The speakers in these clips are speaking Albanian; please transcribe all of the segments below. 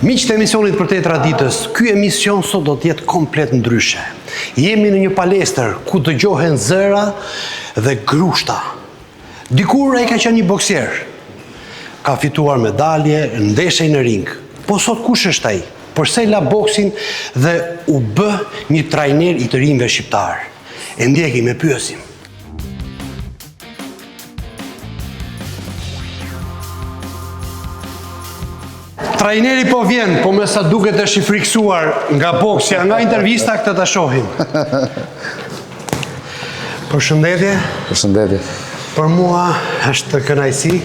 Miqtë e emisionit për tetra ditës, ky emision sot do të jetë komplet ndryshe. Jemi në një palestër ku dëgjohen zëra dhe grushta. Dikur ai ka qenë një boksier. Ka fituar medalje, ndeshje në ring. Po sot kush është ai? Përse la boksin dhe u bë një trajner i të rinjve shqiptar? E ndjekim e pyesim. Trajneri po vjen, po me sa duket është i friksuar nga boksja, nga intervista këtë ta shohim. Përshëndetje. Përshëndetje. Për mua është kënaqësi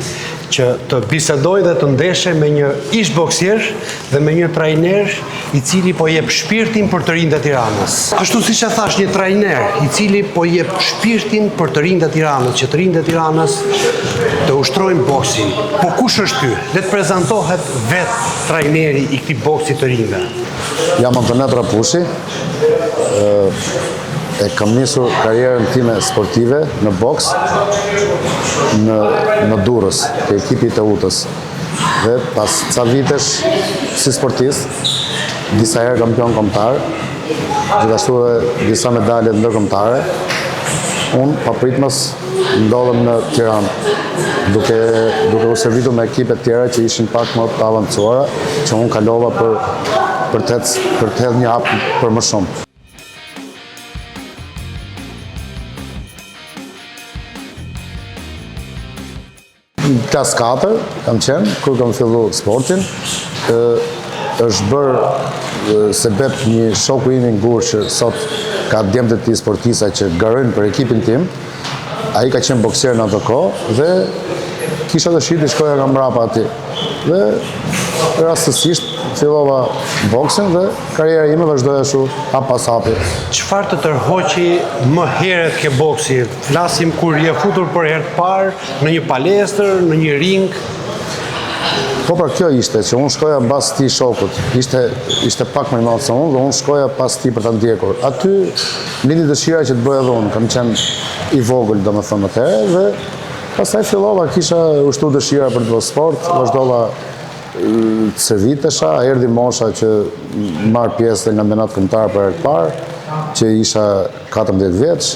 që të bisedoj dhe të ndeshe me një ish boksier dhe me një trajner i cili po jep shpirtin për të rinjtë e Tiranës. Ashtu siç e thash, një trajner i cili po jep shpirtin për të rinjtë e Tiranës, që të rinjtë e Tiranës të ushtrojnë boksin. Po kush është ky? Le të prezantohet vetë trajneri i këtij boksi të rinjve. Jam Antonet Rapushi. E kam nisur karrierën time sportive në boks në Durrës, te ekipi i Teutës. Dhe pas ca vitesh si sportist, disa herë kampion kombëtar, gjithashtu edhe disa medalje ndërkombëtare, unë papritmës ndodhem në Tiranë, duke u servitur me ekipe tjera që ishin pak më të avancuara, që unë kalova për të hedhur një hap për më shumë. Klas 4 kam qenë, kur kam fillu sportin, është bërë sebeb një shoku im i ngurë që sot ka djemtë të tij sportista që garojnë për ekipin tim. Ai ka qenë boksier në ato kohë dhe kisha dëshirë të shkoja nga mbrapa aty. Dhe rastësisht fillova boksin dhe karriera ime vazhdoi ashtu hap pas hapi. Çfarë të tërhoqi më herët ke boksi? Flasim kur je futur për herë të parë në një palestër, në një ring. Po për kjo ishte, që unë shkoja pas ti shokut. Ishte pak më i madh se unë dhe unë shkoja pas ti për ta ndjekur. Aty lindi dëshira që të bëj edhe unë. Kam qenë i vogël domethënë atëherë dhe pastaj fillova, kisha ushtruar dëshira për të bërë sport, vazhdova të servitesha, erdhi mosha që marr pjesë në kampionat kombëtar për herë të parë, që isha 14 vjeç,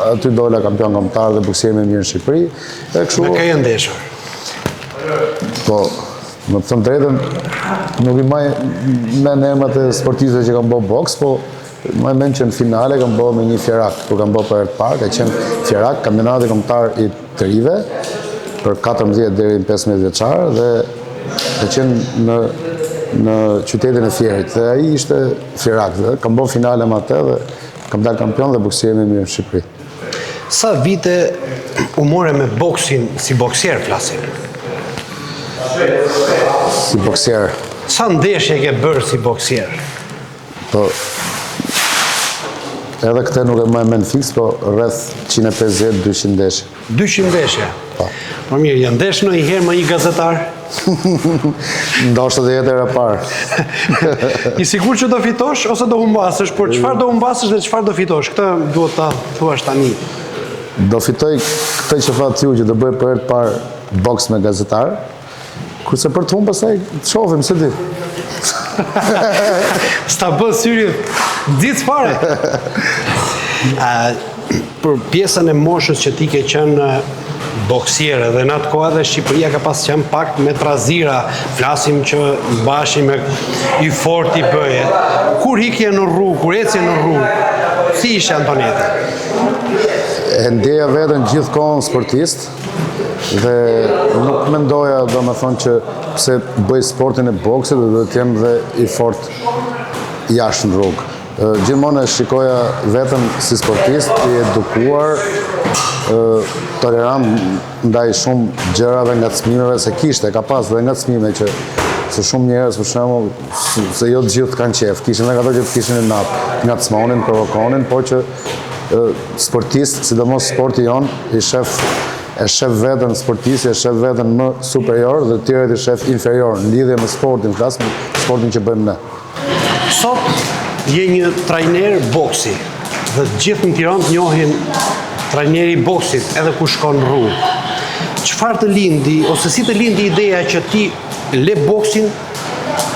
aty dola kampion kombëtar dhe boksier më mirë në Shqipëri. Me kë je ndeshur? Po, më të them drejtën, nuk i maj mend emrat e sportistëve që kanë bërë boks, po më mend që në finale kam bërë me një fjerak, kur kam bërë për herë të parë, ka qenë fjerak, kampionati kombëtar i të rive, për 14 deri në 15 vjeçar dhe ka qenë në qytetin e Fierit dhe ai ishte fjerak dhe kam bërë finale me atë dhe kam dalë kampion dhe boksier më mirë në Shqipëri. Sa vite u more me boksin si boksier flasim? Si boksier. Sa ndeshje ke bërë si boksier? Po, edhe këtë nuk e mend fix, po rreth 150-200 ndeshje. 200 ndeshje? Po. Po mirë, janë ndesh në një herë me një gazetar? Ndoshta do jetë era parë. I sigurt që do fitosh ose do humbasësh, por çfarë do humbasësh dhe çfarë do fitosh? Këtë duhet ta thuash tani. Do fitoj këtë që thatë ju që do bëj për herë të parë boks me gazetar. Kurse për të humbur pastaj të shohim se di. Sta bë syri ditë fare. Për pjesën e moshës që ti ke qenë boksier dhe në atë kohë edhe Shqipëria ka pas qenë pak me trazira, flasim që bashim me i fort i bëje. Kur hikje në rrugë, kur ecje në rrugë, si ishe Antoneti? E ndjeja veten gjithkohën sportist dhe nuk mendoja domethënë që pse bëj sportin e boksit do të jem dhe i fort jashtë në rrugë. Gjithmonë e shikoja veten si sportist, i edukuar, tolerant ndaj shumë gjërave, ngacmimeve, se kishte, ka pas dhe ngacmime që se shumë njerëz për shembull se jo të gjithë kanë qef, kishin edhe ato që të kishin në natë, ngacmonin, provokonin, po që sportist, sidomos sporti jon, e shef veten sportisti, e shef veten më superior dhe të tjerët i shef inferior në lidhje me sportin, flas me sportin që bëjmë ne. Sot je një trajner boksi dhe gjithë në Tiranë të njohin trajneri i boksit edhe ku shkon në rrugë. Çfarë të lindi ose si të lindi ideja që ti le boksin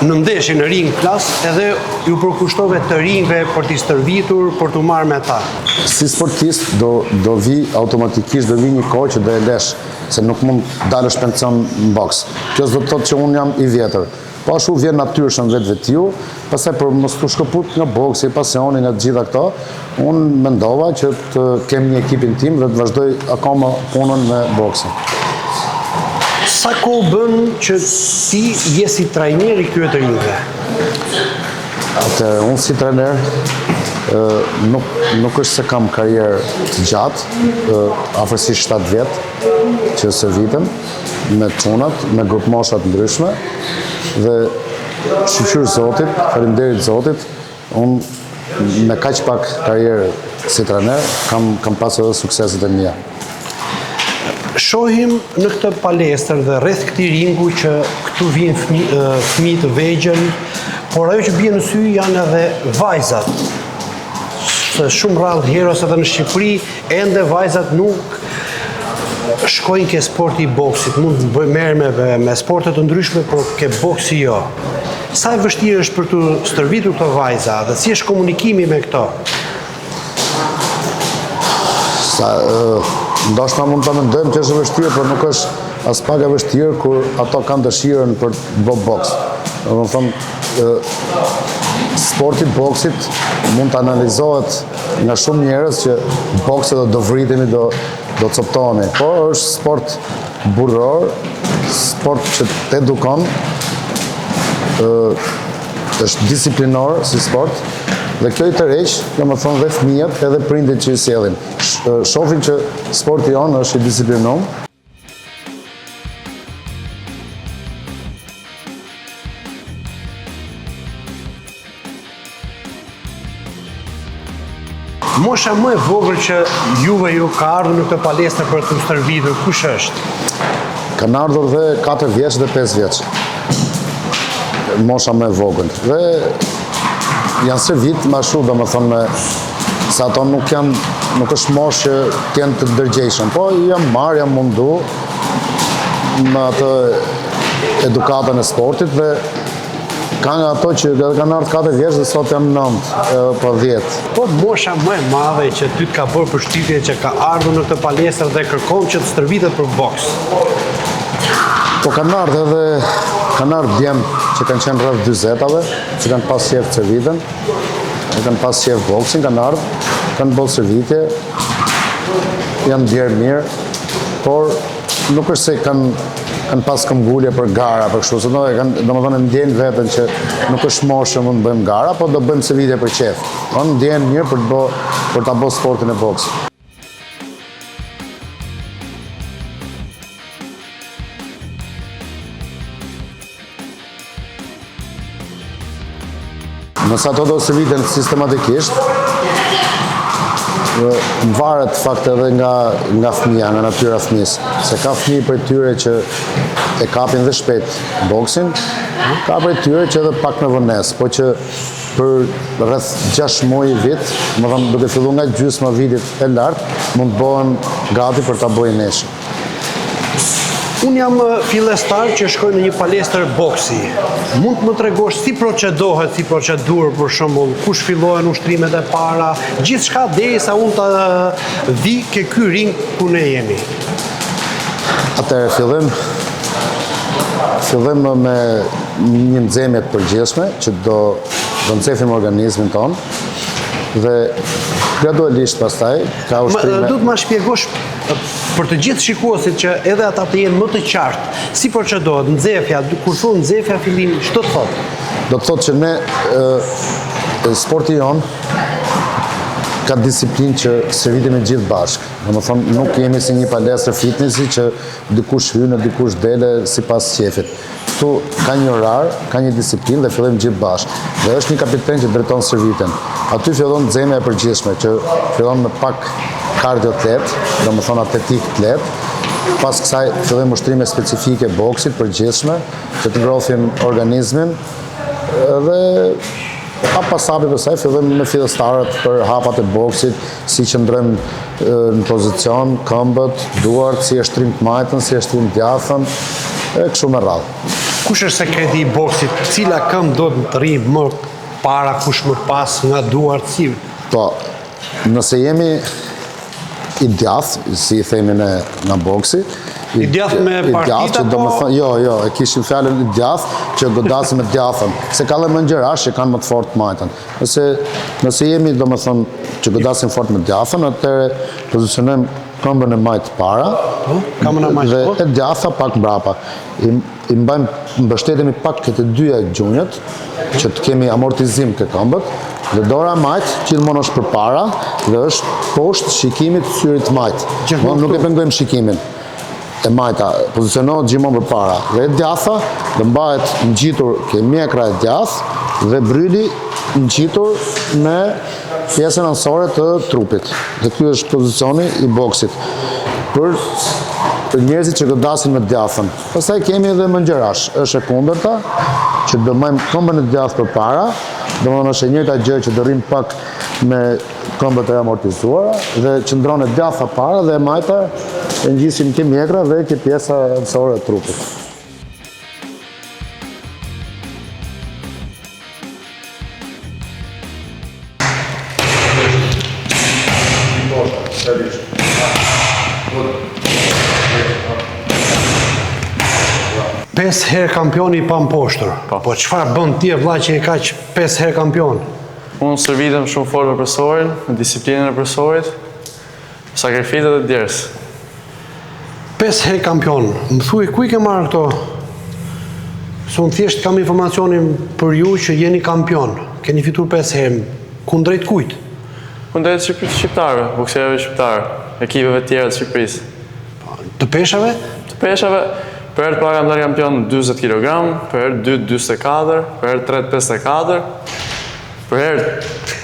në ndeshje në ring klas edhe ju përkushtove të ringve për t'i stërvitur, për t'u marrë me ta. Si sportist do vi automatikisht, do vi një kohë që do e lesh, se nuk mund dalësh pension në boks. Kjo s'do të thotë që unë jam i vjetër. Po ashtu vjen natyrshëm vetë-vetiu, pastaj për mos të shkëput nga boksi, pasioni, nga gjitha këto, unë mendova që të kem një ekipin tim dhe të vazhdoj akoma punën me boksin. Sa kohë bën që ti je si trajner i këtyre të ringve? Unë si trajner nuk është se kam karierë të gjatë, afërsisht 7 vjetë që servitem me çunat, me grup moshat ndryshme dhe shqyqyr Zotit, faleminderit Zotit, unë me kaq pak karierë si trajner kam pasur edhe sukseset e mia. Shohim në këtë palestër dhe rreth këtij ringu që këtu vijnë fëmijë të vegjël, por ajo që bie në sy janë edhe vajzat. Se shumë rrallë herës edhe në Shqipëri, ende vajzat nuk shkojnë ke sporti i boksit, mund të merren me sporte të ndryshme, por ke boksi jo. Sa e vështirë është për të stërvitur këto vajza dhe si është komunikimi me këto? Ndoshta mund ta mendojmë që është vështirë, por nuk është as pak e vështirë kur ato kanë dëshirën për të bërë boks. Domethënë, sporti i boksit mund të analizohet nga shumë njerëz që bokset do vritemi, do coptohemi, por është sport burror, sport që të edukon, është disiplinor si sport. Dhe kjo i tërheq, domethënë dhe fëmijët edhe prindit që i sjellin. Shohin që sporti jonë është i disiplinuar. Mosha më e vogël që juve ju ka ardhur në këtë palestër për të stërvitur, kush është? Kanë ardhur dhe 4 vjeç dhe 5 vjeç. Mosha më e vogël. Dhe janë servit më ashtu, domethënë, se ato nuk është moshë që t'jenë të ndërgjegjshëm, po jam marrë, jam mundu me atë edukatën e sportit dhe ka nga ato që kanë ardhur 4 vjeç dhe sot jam 9 po 10. Po mosha më e madhe që ty të ka bërë përshtypje që ka ardhur në këtë palestër dhe kërkon që të stërvitet për boks? Po kanë ardhur djemë që kanë qenë rreth 40-ave, që kanë pas qef servitën, kanë pas qef boksin, kanë bërë servitje, janë djerë mirë, por nuk është se kanë pas këmbgulje për gara, për kështu, se domethënë ndjenë veten që nuk është moshë mund të bëjmë gara, po do bëjmë servitje për qef. Kanë ndjenë mirë për ta bërë sportin e boksit. Nëse ato do serviten sistematikisht, varet fakt edhe nga fëmija, nga natyra fëmijës. Se ka fëmijë për tyre që e kapin dhe shpejt boksin, ka për tyre që edhe pak në vënes, po që për rreth 6 muaj vit, më thëmë duke fillu nga gjysma vitit e lartë, mund të bëhen gati për ta bëjë neshë. Unë jam fillestar që shkoj në një palestër boksi. Mund të më tregosh si procedohet, si procedurë, për shembull, kush fillohen ushtrimet e para, gjithçka derisa unë të vi ke ky ring ku ne jemi. Atëherë fillim me një nxemje të përgjithshme që do nxefim organizmin ton dhe gradualisht pastaj ka ushtrime. Du të ma shpjegosh për të gjithë shikuesit që edhe ata të jenë më të qartë, si procedohet nxefja, kur thon nxefja fillim, ç'do të thotë? Do të thotë që ne sporti jon ka disiplinë që servitemi gjithë bashkë. Domethënë nuk jemi si një palestër fitnessi që dikush hyn e dikush dele sipas qefit. Këtu ka një orar, ka një disiplinë dhe fillojmë gjithë bashkë. Dhe është një kapiten që drejton servitin. Aty fillon nxemja e përgjithshme që fillon me pak kardio të lehtë, domethënë atletik të lehtë. Pas kësaj fillojmë ushtrime specifike boksit përgjithshme që të ngrohin organizmin dhe pasapi pasaj fillojmë me fillestarët për hapat e boksit, si qëndrojmë në pozicion, këmbët, duart, si e shtrim të majtën, si e shtrim të djathën, e kështu me radhë. Kush është sekreti i boksit? Cila këmbë do të rri më para, kush më pas nga duart si? Po, nëse jemi i djathtë, si i themi në boksi, I djathtë me partita, po? Jo, e kishim fjalën i djathtë që godasim me djathën, se ka dhe më ngjërash që kanë më të fortë majtën. Nëse jemi, që godasim fort me djathën, atëherë pozicionojmë këmbën e majtë para, dhe e djatha pak mbrapa. I mbështetemi pak këtë dyja gjunjët, që të kemi amortizim të këmbët, dhe dora majtë gjithmonë është përpara dhe është poshtë shikimit të syrit majtë. Nuk e pengojmë shikimin e majta, pozicionohet gjithmonë përpara. Dhe e djatha dhe mbahet ngjitur ke mjekra e djathtë dhe bryli ngjitur me pjesën anësore të trupit. Dhe ky është pozicioni i boksit për njerëzit që godasin me djathën. Pastaj kemi edhe mëngjërash, është e kundërta, që do majmë këmbën e djathtë përpara, domethënë është e njëjta gjë që do rrim pak me këmbët e amortizuara dhe qëndron e djatha para dhe e majta e ngjisim ke mjekra dhe ke pjesa anësore e trupit. Pesë herë kampioni pa mposhtër. Po çfarë bën ti vëlla që e kaq 5 herë kampion? Unë servitem shumë fort me profesorin, me disiplinën e profesorit, sakrificët e djerës. 5 herë kampion. Më thuaj ku i ke marrë këto? Se unë thjesht kam informacionin për ju që jeni kampion. Keni fituar 5 herë. Kundrejt kujt? Kundrejt shqiptarëve, bokserëve shqiptarë, ekipeve tjera të Shqipërisë. Të peshave? Të peshave, për herë para kam dalë kampion 40 kg, për herë 2 44, për herë 3 54, për herë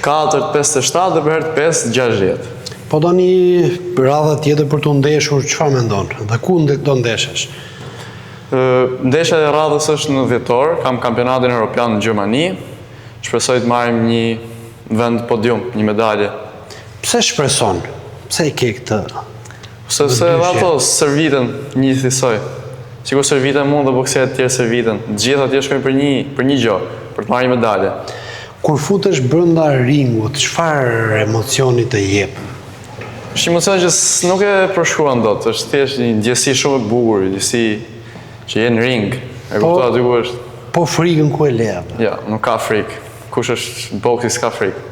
4 57 dhe për herë 5 60. Po do një radhë tjetër për të ndeshur, çfarë mendon? Dhe ku do ndeshesh? Ndeshja e radhës është në dhjetor, kam kampionatin evropian në Gjermani, shpresoj të marrim një vend podium, një medalje. Pse shpreson? Pse i ke këtë? Sepse ato serviten një thjesoj. Sikur serviten mund dhe bokserët tjerë serviten. Gjithë atje shkojnë për një gjë, për të marrë medalje. Kur futesh brenda ringut, çfarë emocioni të jep? Është emocion që nuk e përshkruan dot, është thjesht një ndjesi shumë e bukur, një ndjesi që je në ring. E kuptoj aty ku është. Po frikën ku e le? Ja, nuk ka frikë. Kush është boksi s'ka frikë.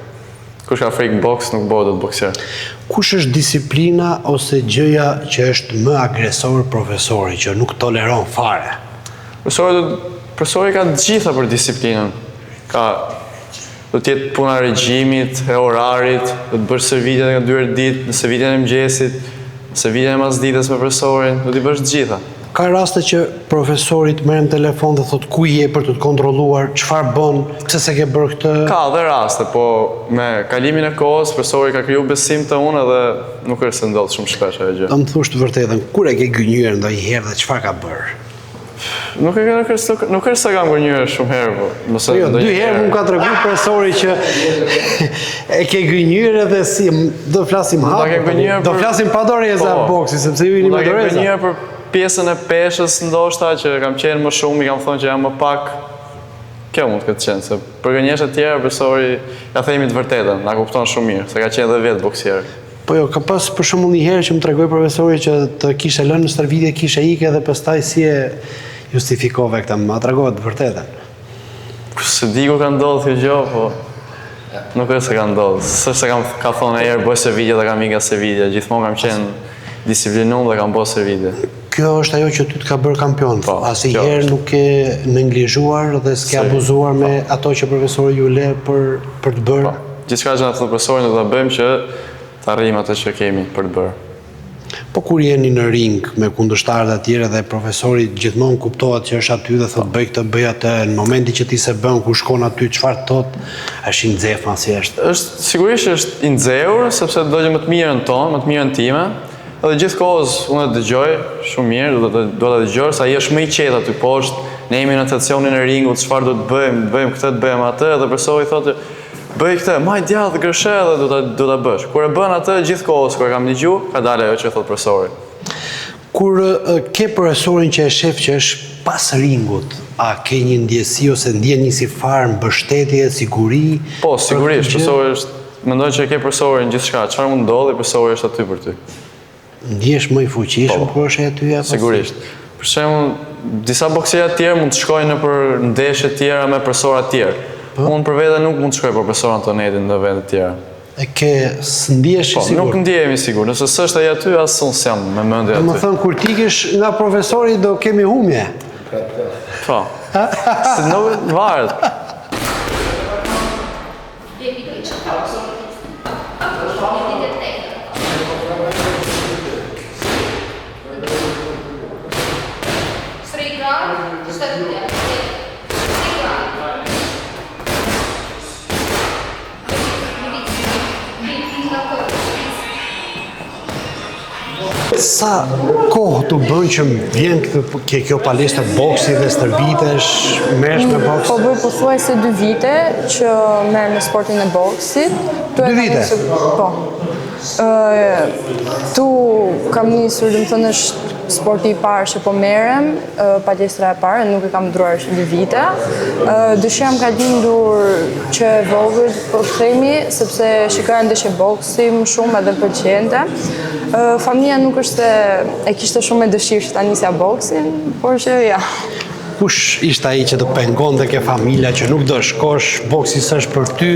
Kush ka frikë në boks nuk bëhet dot bokser. Kush është disiplina ose gjëja që është më agresor profesori, që nuk toleron fare? Profesori ka të gjitha për disiplinën. Do t'jetë puna regjimit, e orarit, do të bësh servitjet nga 2 herë ditë, në servitjen e mëngjesit, në servitjen e masditës me profesorin, do t'i bësh të gjitha. Ka raste që profesorit merren telefon dhe thot ku je për të të kontrolluar, çfarë bën, pse se ke bërë këtë? Ka dhe raste, po me kalimin e kohës, profesori ka kriju besim të unë dhe nuk është se ndodhë shumë shpesh ajo gjë. Do më thush të vërtetën, kur e ke gënjur ndonjëherë dhe çfarë ka bërë? Nuk është se kam gënjur shumë herë, po. Jo, 2 herë më ka treguar profesori që e ke gënjur edhe si do flasim hapur. Do flasim pa doreza boksi, sepse ju jeni me doreza. Pjesën e peshës ndoshta që kam qenë më shumë, i kam thonë që jam më pak, kjo mund të këtë qenë, se për gënjeshe tjera, profesori ja themi të vërtetën, na kupton shumë mirë, se ka qenë dhe vetë boksier. Po jo, ka pas për shembull një herë që më tregoi profesori që të kishe lënë në stërvitje, kishe ikë dhe pastaj si e justifikove këtë, ma tregohet të vërtetën. Se di kur ka ndodhur kjo gjë, po nuk është se ka ndodhur, s'është se ka thonë herë bëj servitje dhe kam ikë nga servitja, gjithmonë kam qenë disiplinuar dhe kam bërë servitje. Kjo është ajo që ty të ka bërë kampion. Asnjëherë nuk e neglizhuar dhe s'ke abuzuar me ato që profesori ju le për të bërë. Gjithçka që na thotë profesori do ta bëjmë që të arrijmë atë që kemi për të bërë. Po kur jeni në ring me kundërshtarët e tjerë dhe profesori gjithmonë kuptohet që është aty dhe thotë bëj këtë, bëj atë, në momentin që ti se bën kur shkon aty çfarë thot, është i nxehtë thjesht. Sigurisht është i nxehur sepse do të më të mirën tonë, më të mirën time. Edhe gjithkohës unë e dëgjoj shumë mirë, do ta dëgjoj se ai është më i qetë aty poshtë, ne jemi në tensionin e ringut, çfarë do të bëjmë këtë, të bëjmë atë, dhe profesori thotë bëj këtë, maj djathtë gërshe dhe do ta bësh. Kur e bën atë gjithkohës kur e kam dëgjuar, ka dalë ajo që thotë profesori. Kur ke profesorin që e shef që është pas ringut, a ke një ndjesi ose ndjen një si farë mbështetje, siguri? Po, sigurisht, profesori është, mendoj që e ke profesorin gjithçka, çfarë mund ndodhi, profesori është aty për ty. Ndjesh më i fuqishëm kur është aty apo? Sigurisht. Për shembull, disa boksierë të tjerë mund të shkojnë nëpër ndeshje të tjera me profesorë të tjerë. Unë për vete nuk mund të shkoj për profesor Antonetin në vende të tjera. E ke s'ndjesh i Po, sigur? nuk ndjehemi sigur. Nëse s'është ai aty, as unë s'jam me mendje Më aty. thënë, kur tikesh nga profesori do kemi humje. Po. Se nuk varet. Sa kohë të bën që vjen ke kjo palestër boksi dhe stërvitesh, merresh me boks? Po bëj pothuajse 2 vite që merrem me sportin e boksit. 2 vite? Po. Tu kam nisur, domethënë është sporti i parë që po merrem, palestra e parë, nuk e kam ndruar 2 vite. Dëshiram ka lindur që e vogël, po themi, sepse shikoja ndeshje boksi më shumë edhe pëlqente. Familja nuk është e kishte shumë me dëshirë që ta nisja boksin, por që ja. Kush ishte ai që të pengonte ke familja që nuk do shkosh, boksi s'është për ty?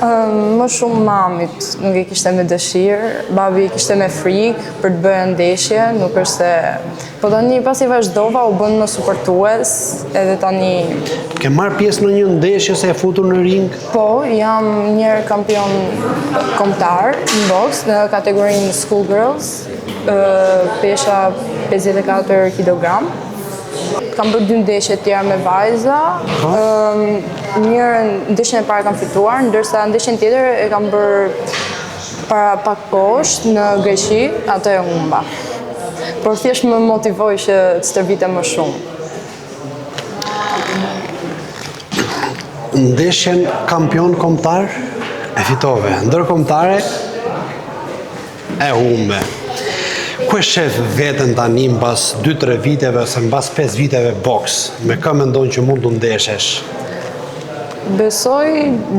Më shumë mamit nuk e kishte me dëshirë, babi i kishte me frikë për të bërë ndeshje, nuk është se... Po tani pasi vazhdova u bën më suportues, edhe tani... Ke marrë pjesë në një ndeshje se e futur në ring? Po, jam njerë kampion kombëtar në boks në kategorinë Schoolgirls, pesha 54 kg. Kam bërë 2 ndeshje tjera me vajza, ndeshjen e parë kam fituar, ndërsa ndeshjen tjetër e kam bërë para pak poshtë në Greqi, atë e humba. Por thjesht më motivoj që të stërvitem më shumë. Ndeshjen kampion kombëtar e fitove, ndërkombëtare e humbe. Ku e shef veten tani mbas 2-3 viteve ose mbas 5 viteve boks? Me kë mendon që mund të ndeshesh? Besoj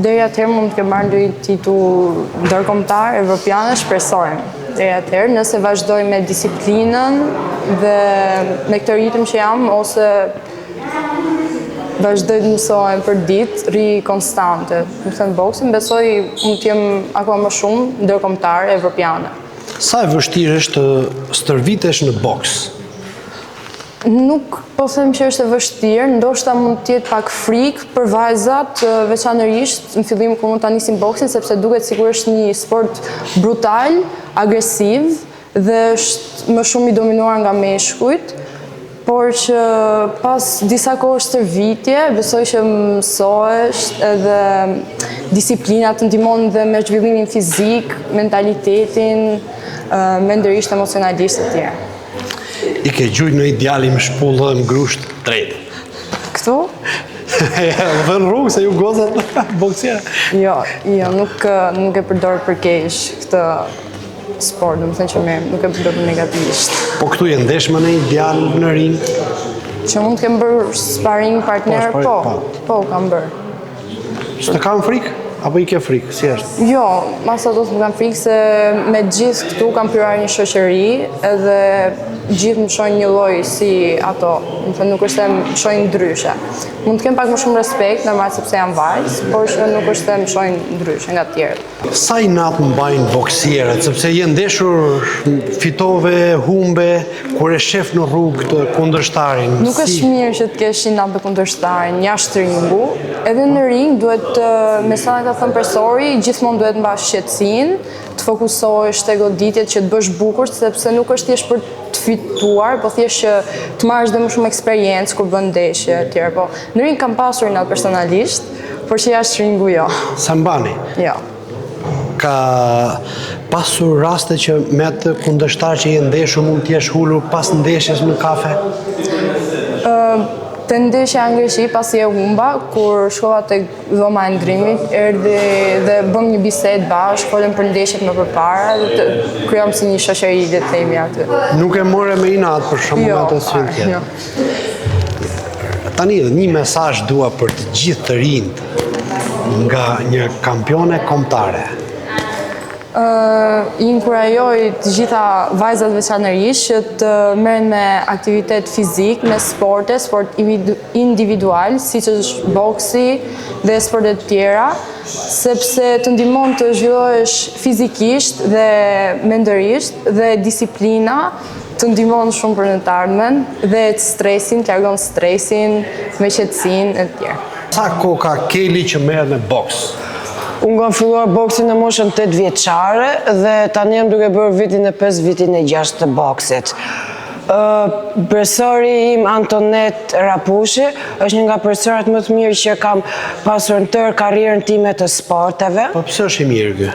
deri atëherë mund të kem marrë ndonjë titull ndërkombëtar evropian, shpresojmë. Deri atëherë, nëse vazhdoj me disiplinën dhe me këtë ritëm që jam, ose vazhdoj të mësoj për ditë, ri konstante. Më thënë boksin, besoj mund të jem akoma më shumë ndërkombëtar evropiane. Sa e vështirë është të stërvitesh në boks? Nuk po them që është e vështirë, ndoshta mund të jetë pak frikë për vajzat, veçanërisht në fillim kur mund ta nisin boksin, sepse duket sikur është një sport brutal, agresiv dhe është më shumë i dominuar nga meshkujt, por që pas disa kohësh stërvitje, besoj që mësohesh edhe disiplina të ndihmon dhe me zhvillimin fizik, mentalitetin, mendërisht, emocionalisht e tjerë. I ke gjujt në ideali më shpullë dhe më grusht drejt. Këtu? Dhe në rrugë se ju gozat boksierë. Jo, nuk e përdor për keq këtë sport, do të thënë që nuk e përdor për negativisht. Po këtu je ndeshme në ideal në ring? Që mund të kem bërë sparring partner, po, kam bërë. S'të kam frikë? Apo i ke frikë? Si është? Jo, mas ato s'më kam frikë se me gjithë këtu kam pyetur një shoqëri edhe gjithë më shohin një lloj si ato, më thënë nuk është se më shohin ndryshe. Mund të kem pak më shumë respekt, normal sepse jam vajzë, por që nuk është se më shohin ndryshe nga të tjerët. Sa i natë mbajnë boksierët, sepse je ndeshur, fitove, humbe, kur e shef në rrugë të kundërshtarin? Nuk është mirë që të kesh inat me kundërshtarin jashtë ringu, edhe në ring duhet, me sa ka thënë profesori, gjithmonë duhet mbash qetësinë, të fokusohesh te goditjet që të bësh bukur, sepse nuk është thjesht për të fituar, po thjesht që të marrësh dhe më shumë eksperiencë kur bën ndeshje e tjera. Po në ring kam pasur inat personalisht, por që jashtë ringu jo. Sa mbani? Jo. Ka pasur raste që me atë kundërshtar që je ndeshur mund t'jesh hulur pas ndeshjes në kafe? Të ndeshja në Greqi, pasi e humba, kur shkova tek dhoma e ndrimit, erdhi dhe bëm një bisedë bashkë, folëm për ndeshjet më përpara dhe krijom si një shoqëri le të themi aty. Nuk e more me inat për shembull atë si tjetër. Jo. Tani një mesazh dua për të gjithë të rinjt nga një kampione kombëtare. I inkurajoj të gjitha vajzat veçanërisht që të merren me aktivitet fizik, me sport individual, siç është boksi dhe sportet të tjera, sepse të ndihmon të zhvillohesh fizikisht dhe mendërisht dhe disiplina të ndihmon shumë për në të ardhmen dhe stresin, të largon stresin, me qetësinë e tjerë. Sa kohë ka Keli që merret me boks? Unë kam filluar boksin në moshën 8 vjeçare dhe tani jam duke bërë vitin e 5, vitin e 6 të boksit. Profesori im Antonet Rapushi është një nga profesorët më të mirë që kam pasur në tërë karrierën time të sporteve. Po pse është i mirë ky?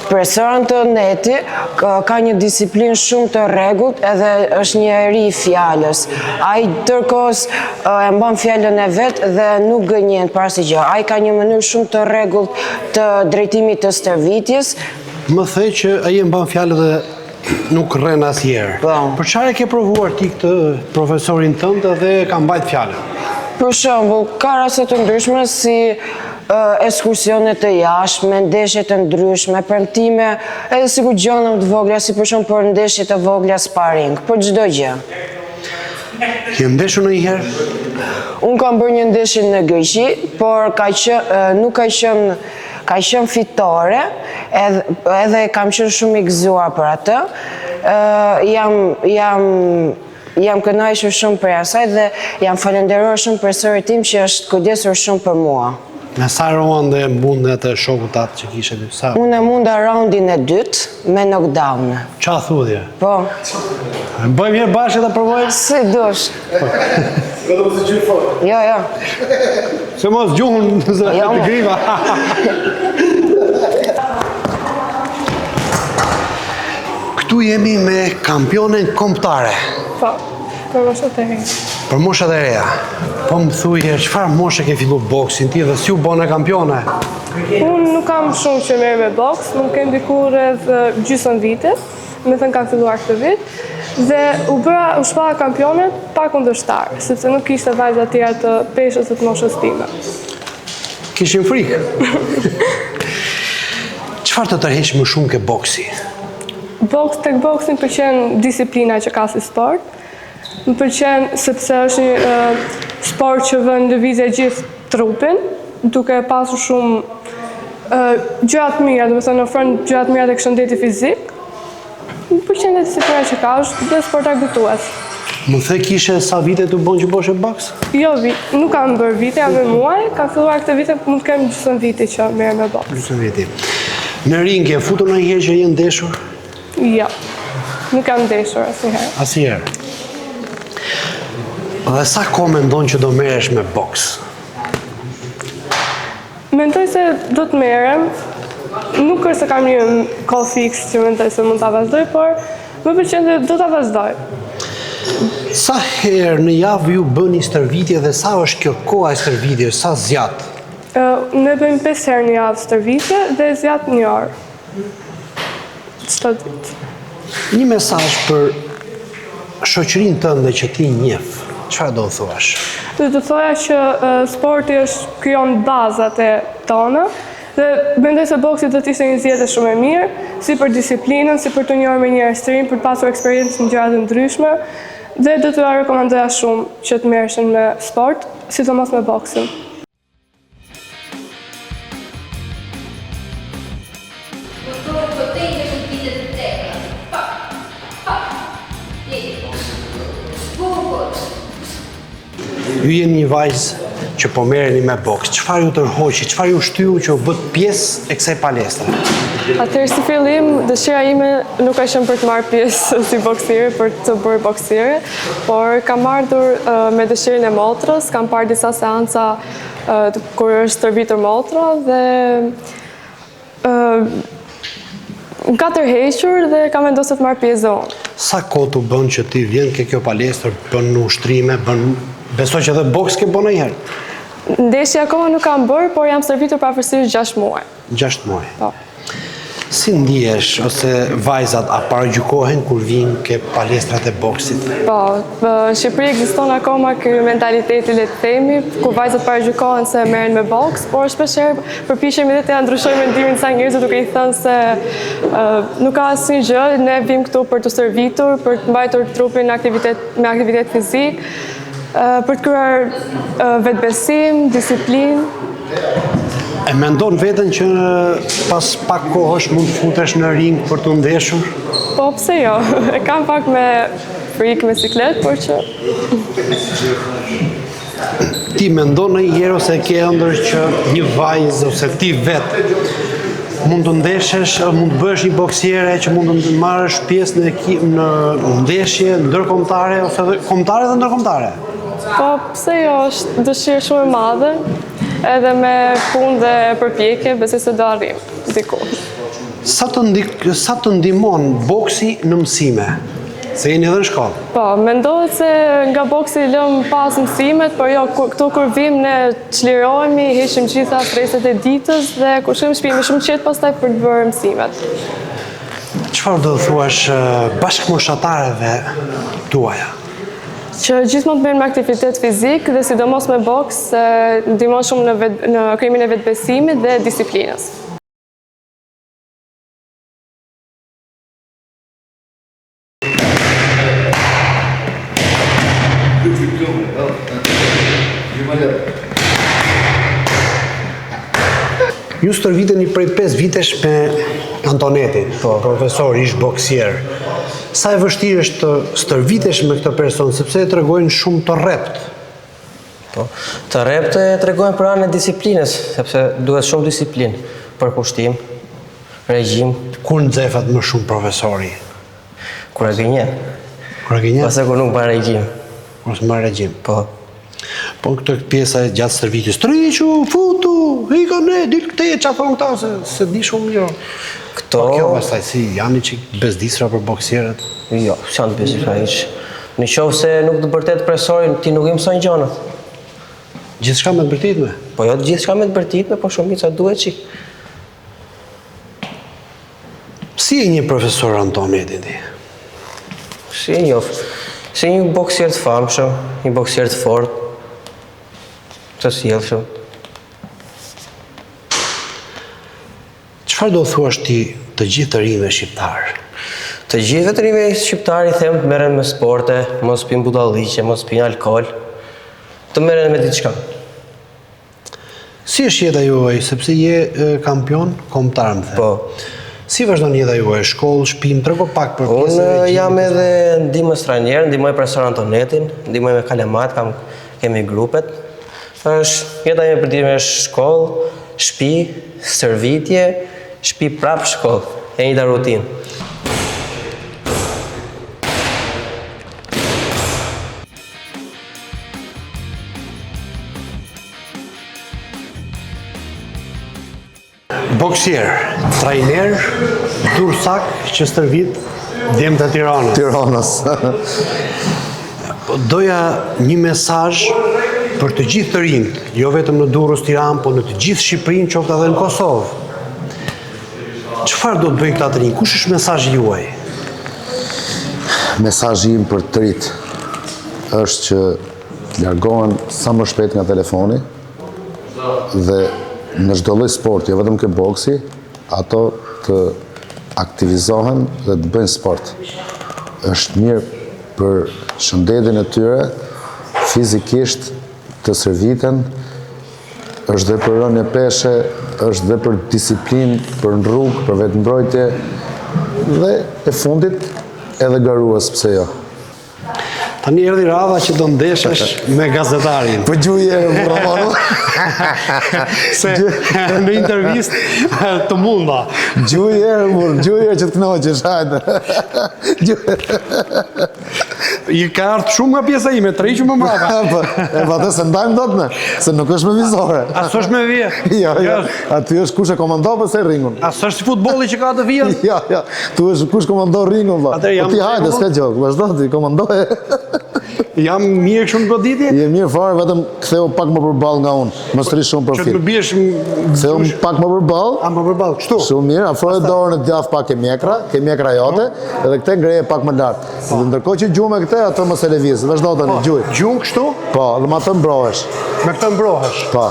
Profesor Antoneti ka një disiplinë shumë të rregullt edhe është një eri i fjalës. Ai tërkohës e mban fjalën e vet dhe nuk gënjen para asgjë gjë. Ai ka një mënyrë shumë të rregullt të drejtimit të stërvitjes. Më the që ai e mban fjalën dhe nuk rren asnjëherë. Po. Për çfarë ke provuar ti këtë profesorin tënd dhe ka mbajt fjalën? Për shembull, ka raste të ndryshme si ekskursionet të jashtme, ndeshje të ndryshme, premtime, edhe sikur gjëra të vogla, si për shembull për ndeshje të vogla sparring, për çdo gjë. Ke ndeshur ndonjëherë? Unë kam bërë një ndeshje në Greqi, por nuk ka qenë fitore, edhe kam qenë shumë i gëzuar për atë. Jam kënaqur shumë për asaj dhe jam falenderoj shumë profesorit tim që është kujdesur shumë për mua. Me sa raunde mundë atë shokut atë që kishe dy sa? Unë e munda raundin e dytë me knockdown. Qa thudhje? Po. Bëjmë herë bashkë të provojmë? Si dush. Jo. Se mos gjuhën të griva. Këtu jemi me kampionen kombëtare. Po, për moshat e reja. Për moshat e reja. Po më thuje, çfarë moshe ke fillu boksin ti dhe si u bëne kampione? Unë nuk kam shumë që merr me boks, më ke ndikur rreth gjysmë vite, me thënë kam filluar këtë vit, dhe u shpalla kampionet pa kundërshtar, sepse nuk kishte vajza të tjera të peshës të moshës time. Kishin frikë? Çfarë të tërheq më shumë ke boksi? Tek boksin pëlqen disiplina që ka si sport. Më pëlqen sepse është një sport që vën lëvizje gjithë trupin, duke pasur shumë gjëra të mira, do të thënë ofron gjëra të mira tek shëndeti fizik. Më pëlqen dhe disiplina që ka, është dhe sport argëtues. Më the kishe sa vite të bën që boshe boks? Jo, nuk kam bërë vite, jam bërë muaj, kam filluar këtë vite, mund të kem gjysmë viti që merrem me boks. Gjysmë viti. Në ring ke futur ndonjëherë që je ndeshur? Jo, nuk kam ndeshur asnjëherë. Asnjëherë. Dhe sa kohë mendon që do merresh me boks? Mendoj se do të merrem. Nuk është se kam një kohë fiks që mendoj se mund ta vazhdoj, por më pëlqen dhe do ta vazhdoj. Sa herë në javë ju bëni stërvitje dhe sa është kjo koha e stërvitjes, sa zjat? Ne bëjmë 5 herë në javë stërvitje dhe zjat 1 orë. Çdo ditë. Një mesazh për shoqërinë tënde që ti njeh. Çfarë do të thuash? Do të thoja që sporti krijon bazat e tona dhe mendoj se boksi do të ishte një zgjedhje shumë e mirë, si për disiplinën, si për të njohur me njerëztrin, për të pasur eksperiencë në gjëra të ndryshme, dhe do t'ua rekomandoja shumë që të merreshin me sport, sidomos me boksin. Ju jeni një vajzë që po merreni me boks. Çfarë ju tërhoqi, çfarë ju shtyu që u bët pjesë e kësaj palestre? Atëherë si fillim, dëshira ime nuk ka qenë për të marrë pjesë si boksiere, për të bërë boksiere, por kam ardhur me dëshirën e motrës, kam parë disa seanca kur është stërvitur motra dhe më ka tërhequr dhe kam vendosur të marr pjesë unë. Sa kohë të bën që ti vjen ke kjo palestër, bën ushtrime, bën Besoj që edhe boks ke bo ndonjëherë. Ndeshje akoma nuk kam bërë, por jam stërvitur pavarësisht 6 muaj. 6 muaj. Po. Si ndihesh ose vajzat a paragjykohen kur vinë ke palestrat e boksit? Po, në Shqipëri ekziston akoma ky mentaliteti, le të themi, ku vajzat paragjykohen se merren me boks, por shpeshherë përpiqemi edhe të ndryshojmë mendimin e njerëzve duke i thënë se nuk ka asnjë gjë, ne vim këtu për të stërvitur, për të mbajtur trupin me aktivitet fizik, për të kryer vetbesim, disiplinë. E mendon veten që pas pak kohësh mund të futesh në ring për të ndeshur? Po, pse jo? E kam pak me frikë me siklet, por që... Ti mendon ndonjëherë ose ke ëndër që një vajzë ose ti vetë mund të ndeshesh, mund të bësh një boksiere që mund të marrësh pjesë në ndeshje ndërkombëtare ose kombëtare dhe ndërkombëtare? Po, pse jo, është dëshirë shumë e madhe, edhe me punë dhe përpjekje, besoj se do arrim diku. Sa të ndihmon boksi në mësime? Se jeni edhe në shkollë? Po, mendohet se nga boksi lëm pas mësimet, por jo, këtu kur vim ne çlirohemi, heqim gjitha streset e ditës dhe kur shkojmë në shtëpi më shumë qetë pastaj për të bërë mësimet. Çfarë do të thuash bashkëmoshatarëve tuaja? Që gjithmonë të bëjnë me aktivitet fizik dhe sidomos me boks, ndihmon shumë në krijimin e vetbesimit dhe disiplinës. Ju stërviteni prej 5 vitesh me Antonetin, profesor, ish boksier. Sa e vështirë është të stërvitesh me këtë person, sepse e tregojnë shumë të rrept. Po, të rrept e tregojnë për anën e disiplinës, sepse duhet shumë disiplinë për kushtim, regjim. Kur nxefat më shumë profesori? Kur e gënjen. Kur e gënjen? Pastaj kur nuk bën regjim. Kur s'mban regjim. Po. Po këtë pjesa e gjatë stërvitjes, "Triqu, futu, iko ne, dil këte, qa thonë këta, se di shumë mirë." Këto... Po kjo pastaj si janë që bezdisra për boksierët? Jo, s'janë të bezdisra hiç. Në qoftë se nuk të bërtet profesorin, ti nuk i mëson gjanat. Gjithçka me të bërtitme? Po jo gjithçka me të bërtitme, po shumica duhet çik. Si e një profesor Antoneti ti? Si e njoh? Si një boksier të famshëm, një boksier të fortë, të sjellshëm. Çfarë do thuash ti të gjithë të rinjve shqiptar? Të gjithë të rinjve shqiptar i them të merren me sporte, mos pinë budalliqe, mos pinë alkool, të merren me diçka. Si është jeta juaj, sepse je kampion kombëtar më the? Po. Si vazhdon jeta juaj, shkollë, shtëpi, më trego pak për pjesën e Unë regjimit? jam edhe ndihmës trajner, ndihmoj profesor Antonetin, ndihmoj me kalemat, kemi grupet. Jeta ime përditshme është shkollë, shtëpi, stërvitje, shtëpi prap shkollë, e njëjta rutinë. Boksier, trajner, Dursak që stërvit djemtë e Tiranës. Tiranës. Doja një mesazh për të gjithë të rinjt, jo vetëm në Durrës, Tiranë, po në të gjithë Shqipërinë, qoftë edhe në Kosovë. Çfarë do të bëjnë këta të rinj? Kush është mesazhi juaj? Mesazhi im për të rinjt është që largohen sa më shpejt nga telefoni dhe në çdo lloj sporti, jo vetëm ke boksi, ato të aktivizohen dhe të bëjnë sport. Është mirë për shëndetin e tyre, fizikisht të stërviten, është dhe për rënje peshe, është dhe për disiplinë, për në rrugë, për vetëmbrojtje, dhe e fundit edhe garues, pse jo. Tani erdhi radha që do ndeshesh me gazetarin. Po gjuje, Romano. Se në intervistë të munda. Gjuje që të knoqesh, hajde. I ka ardhur shumë nga pjesa ime, të rriqu më mbrapa. E pa të se ndajmë dot ne, se nuk është me vizore. A s'është me vije? Jo, aty është kush e komando përse ringun. A s'është si futbolli që ka të vijen? Jo, tu është kush komando ringun, po. Atëherë jam Po ti hajde, s'ka gjok, vazhdo ti, komandoje. Jam mirë kështu në goditje? Je mirë fare, vetëm ktheu pak më përballë nga unë. Mos rri shumë Që të profil. më biesh Ktheu pak më përballë. a më përballë kështu. Shumë mirë, afroje dorën e djathtë pak ke mjekra jote, edhe këtë ngreje pak më lart. Dhe ndërkohë që gjumë me këtë, ato mos e lëviz. Vazhdo tani, gjuj. Gjumë kështu, Po, dhe ma të mbrohesh. me këtë mbrohesh. Po.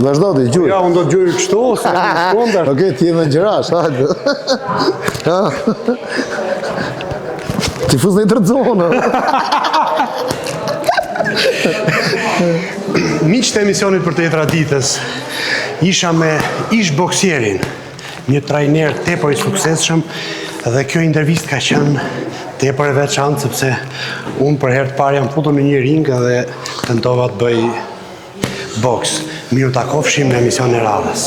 Vazhdo ti, gjuj. Ja, unë do të gjujë kështu, ose në shkondar. Okej, ti me ngjërash, hajde. Ti fuz në i tërëzonë. Miqtë e emisionit për të jetra ditës, isha me ish boksierin, një trajner tepër i suksesshëm, dhe kjo intervist ka qenë tepër e veçantë sepse unë për herë të parë jam futur në një ring dhe tentova të bëj boks. Miru takofshim në emision e radhës.